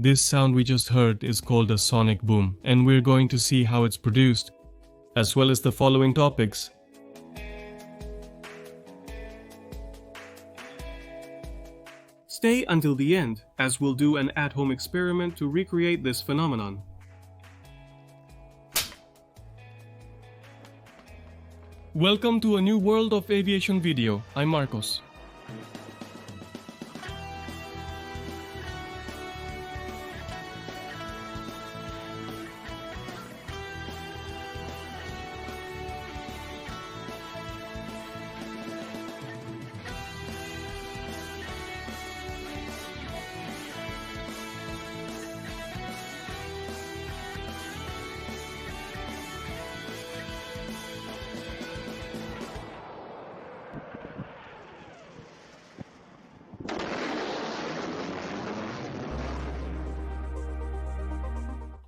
This sound we just heard is called a sonic boom, and we're going to see how it's produced, as well as the following topics. Stay until the end, as we'll do an at-home experiment to recreate this phenomenon. Welcome to a new World of Aviation video. I'm Marcos.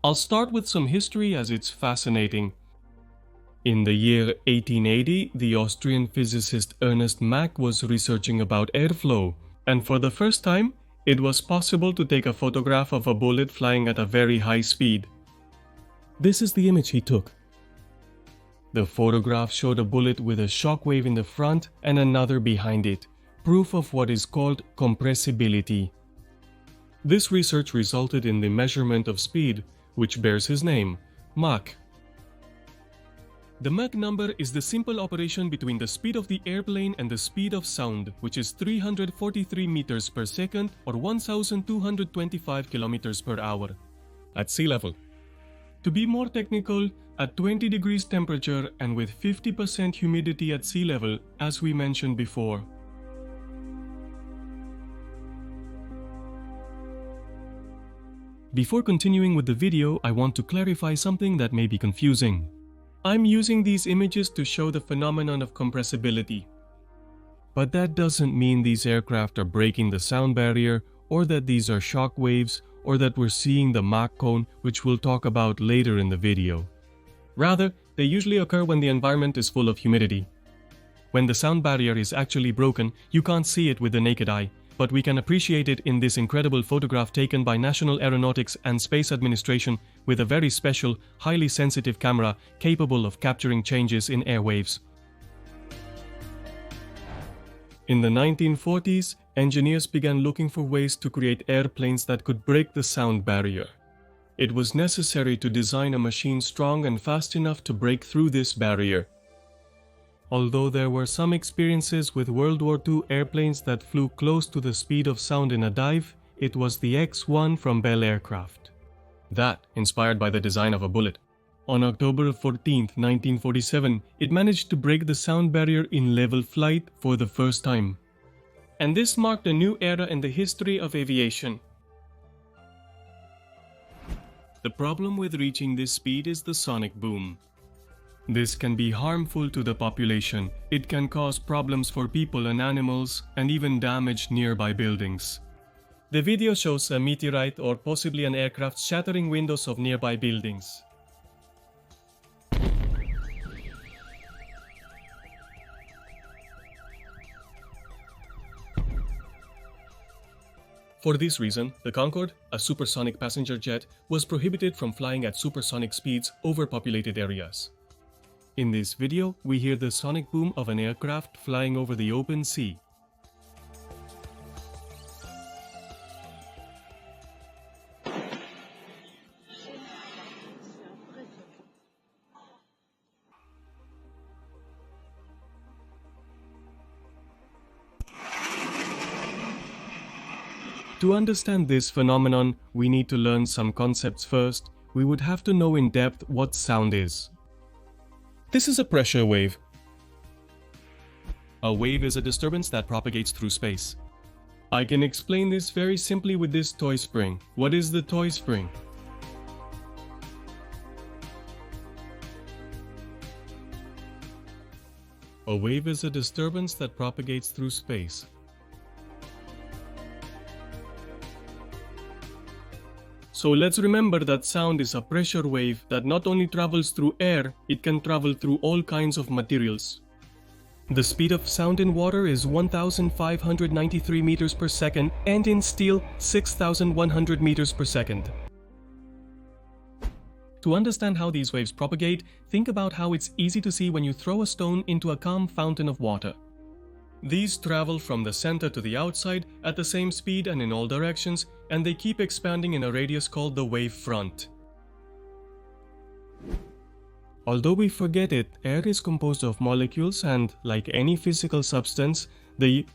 I'll start with some history as it's fascinating. In the year 1880, the Austrian physicist Ernest Mach was researching about airflow, and for the first time, it was possible to take a photograph of a bullet flying at a very high speed. This is the image he took. The photograph showed a bullet with a shock wave in the front and another behind it, proof of what is called compressibility. This research resulted in the measurement of speed, which bears his name, Mach. The Mach number is the simple operation between the speed of the airplane and the speed of sound, which is 343 meters per second or 1,225 kilometers per hour at sea level. To be more technical, at 20 degrees temperature and with 50% humidity at sea level, as we mentioned before. Before continuing with the video, I want to clarify something that may be confusing. I'm using these images to show the phenomenon of compressibility. But that doesn't mean these aircraft are breaking the sound barrier, or that these are shock waves, or that we're seeing the Mach cone, which we'll talk about later in the video. Rather, they usually occur when the environment is full of humidity. When the sound barrier is actually broken, you can't see it with the naked eye, but we can appreciate it in this incredible photograph taken by National Aeronautics and Space Administration with a very special, highly sensitive camera capable of capturing changes in airwaves. In the 1940s, engineers began looking for ways to create airplanes that could break the sound barrier. It was necessary to design a machine strong and fast enough to break through this barrier. Although there were some experiences with World War II airplanes that flew close to the speed of sound in a dive, it was the X-1 from Bell Aircraft. That inspired by the design of a bullet. On October 14, 1947, it managed to break the sound barrier in level flight for the first time. And this marked a new era in the history of aviation. The problem with reaching this speed is the sonic boom. This can be harmful to the population. It can cause problems for people and animals, and even damage nearby buildings. The video shows a meteorite or possibly an aircraft shattering windows of nearby buildings. For this reason, the Concorde, a supersonic passenger jet, was prohibited from flying at supersonic speeds over populated areas. In this video, we hear the sonic boom of an aircraft flying over the open sea. To understand this phenomenon, we need to learn some concepts first. We would have to know in depth what sound is. This is a pressure wave. A wave is a disturbance that propagates through space. I can explain this very simply with this toy spring. What is the toy spring? A wave is a disturbance that propagates through space. So let's remember that sound is a pressure wave that not only travels through air, it can travel through all kinds of materials. The speed of sound in water is 1,593 meters per second and in steel 6,100 meters per second. To understand how these waves propagate, think about how it's easy to see when you throw a stone into a calm fountain of water. These travel from the center to the outside at the same speed and in all directions, and they keep expanding in a radius called the wave front. Although we forget it, air is composed of molecules and, like any physical substance, the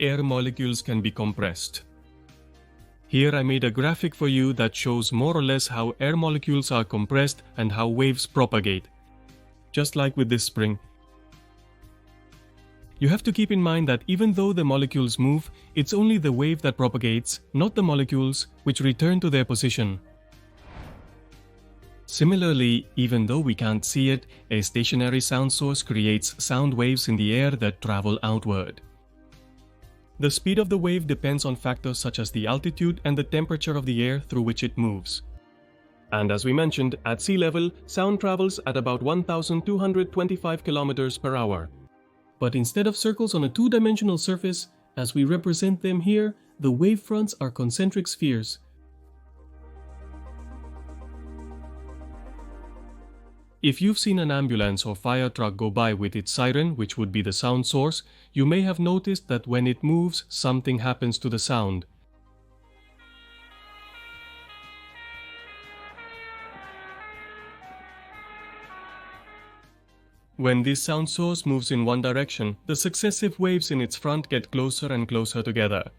air molecules can be compressed. Here I made a graphic for you that shows more or less how air molecules are compressed and how waves propagate. Just like with this spring. You have to keep in mind that even though the molecules move, it's only the wave that propagates, not the molecules, which return to their position. Similarly, even though we can't see it, a stationary sound source creates sound waves in the air that travel outward. The speed of the wave depends on factors such as the altitude and the temperature of the air through which it moves. And as we mentioned, at sea level, sound travels at about 1,225 kilometers per hour. But instead of circles on a two-dimensional surface, as we represent them here, the wave fronts are concentric spheres. If you've seen an ambulance or fire truck go by with its siren, which would be the sound source, you may have noticed that when it moves, something happens to the sound. When this sound source moves in one direction, the successive waves in its front get closer and closer together.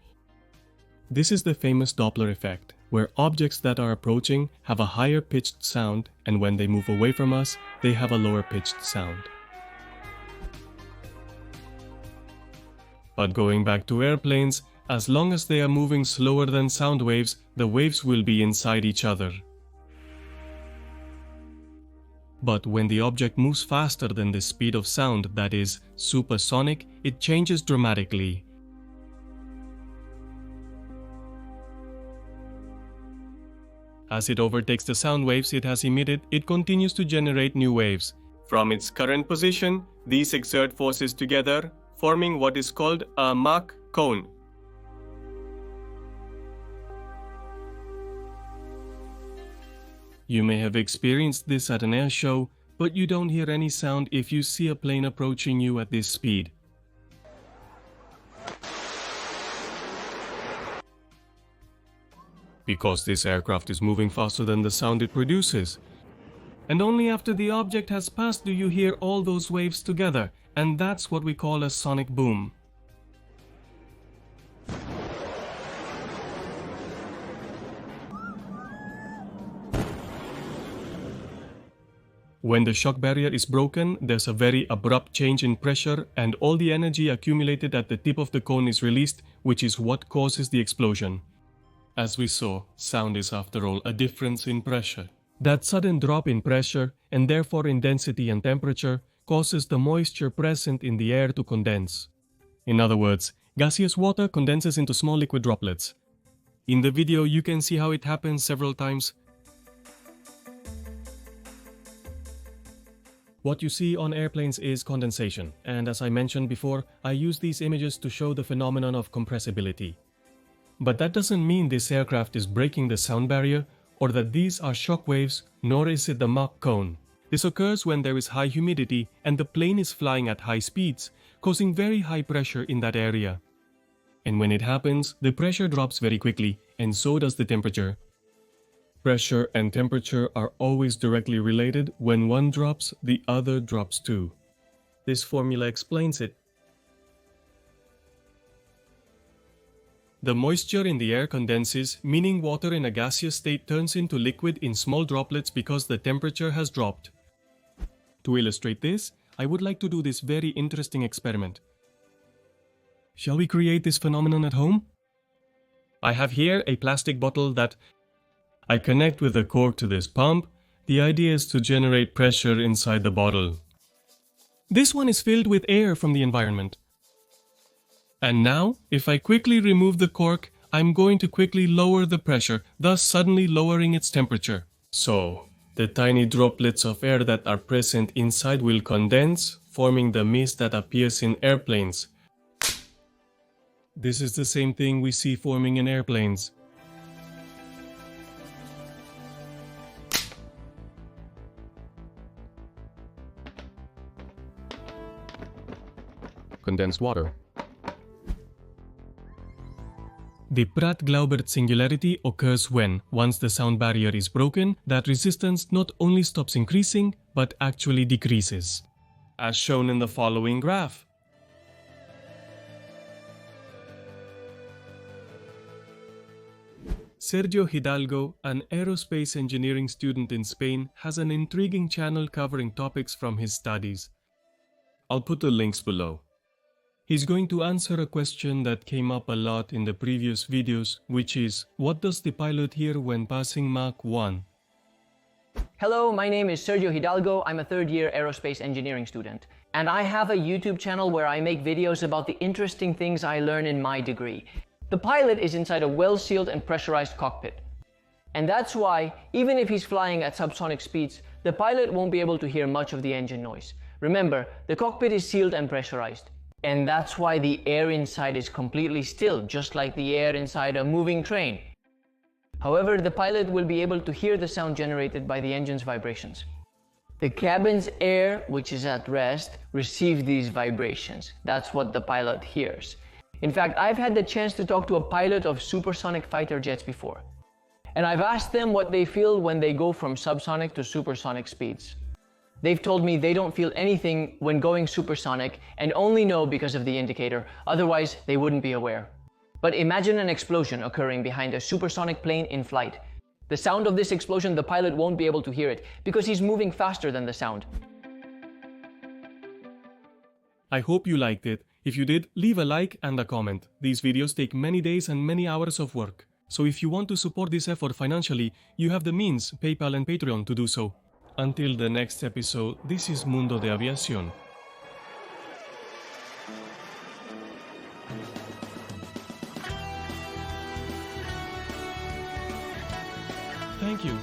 This is the famous Doppler effect, where objects that are approaching have a higher pitched sound, and when they move away from us, they have a lower pitched sound. But going back to airplanes, as long as they are moving slower than sound waves, the waves will be inside each other. But when the object moves faster than the speed of sound, that is, supersonic, it changes dramatically. As it overtakes the sound waves it has emitted, it continues to generate new waves. From its current position, these exert forces together, forming what is called a Mach cone. You may have experienced this at an air show, but you don't hear any sound if you see a plane approaching you at this speed. Because this aircraft is moving faster than the sound it produces. And only after the object has passed do you hear all those waves together, and that's what we call a sonic boom. When the shock barrier is broken, there's a very abrupt change in pressure and all the energy accumulated at the tip of the cone is released, which is what causes the explosion. As we saw, sound is after all a difference in pressure. That sudden drop in pressure, and therefore in density and temperature, causes the moisture present in the air to condense. In other words, gaseous water condenses into small liquid droplets. In the video you can see how it happens several times. What you see on airplanes is condensation, and as I mentioned before, I use these images to show the phenomenon of compressibility. But that doesn't mean this aircraft is breaking the sound barrier, or that these are shock waves, nor is it the Mach cone. This occurs when there is high humidity and the plane is flying at high speeds, causing very high pressure in that area. And when it happens, the pressure drops very quickly, and so does the temperature. Pressure and temperature are always directly related. When one drops, the other drops too. This formula explains it. The moisture in the air condenses, meaning water in a gaseous state turns into liquid in small droplets because the temperature has dropped. To illustrate this, I would like to do this very interesting experiment. Shall we create this phenomenon at home? I have here a plastic bottle that I connect with a cork to this pump. The idea is to generate pressure inside the bottle. This one is filled with air from the environment. And now, if I quickly remove the cork, I'm going to quickly lower the pressure, thus suddenly lowering its temperature. So, the tiny droplets of air that are present inside will condense, forming the mist that appears in airplanes. This is the same thing we see forming in airplanes. Condensed water. The Pratt-Glaubert singularity occurs when, once the sound barrier is broken, that resistance not only stops increasing, but actually decreases, as shown in the following graph. Sergio Hidalgo, an aerospace engineering student in Spain, has an intriguing channel covering topics from his studies. I'll put the links below. He's going to answer a question that came up a lot in the previous videos, which is, what does the pilot hear when passing Mach 1? Hello, my name is Sergio Hidalgo. I'm a third-year aerospace engineering student. And I have a YouTube channel where I make videos about the interesting things I learn in my degree. The pilot is inside a well-sealed and pressurized cockpit. And that's why, even if he's flying at subsonic speeds, the pilot won't be able to hear much of the engine noise. Remember, the cockpit is sealed and pressurized. And that's why the air inside is completely still, just like the air inside a moving train. However, the pilot will be able to hear the sound generated by the engine's vibrations. The cabin's air, which is at rest, receives these vibrations. That's what the pilot hears. In fact, I've had the chance to talk to a pilot of supersonic fighter jets before. And I've asked them what they feel when they go from subsonic to supersonic speeds. They've told me they don't feel anything when going supersonic and only know because of the indicator, otherwise they wouldn't be aware. But imagine an explosion occurring behind a supersonic plane in flight. The sound of this explosion, the pilot won't be able to hear it because he's moving faster than the sound. I hope you liked it. If you did, leave a like and a comment. These videos take many days and many hours of work. So if you want to support this effort financially, you have the means, PayPal and Patreon, to do so. Until the next episode, this is Mundo de Aviación. Thank you.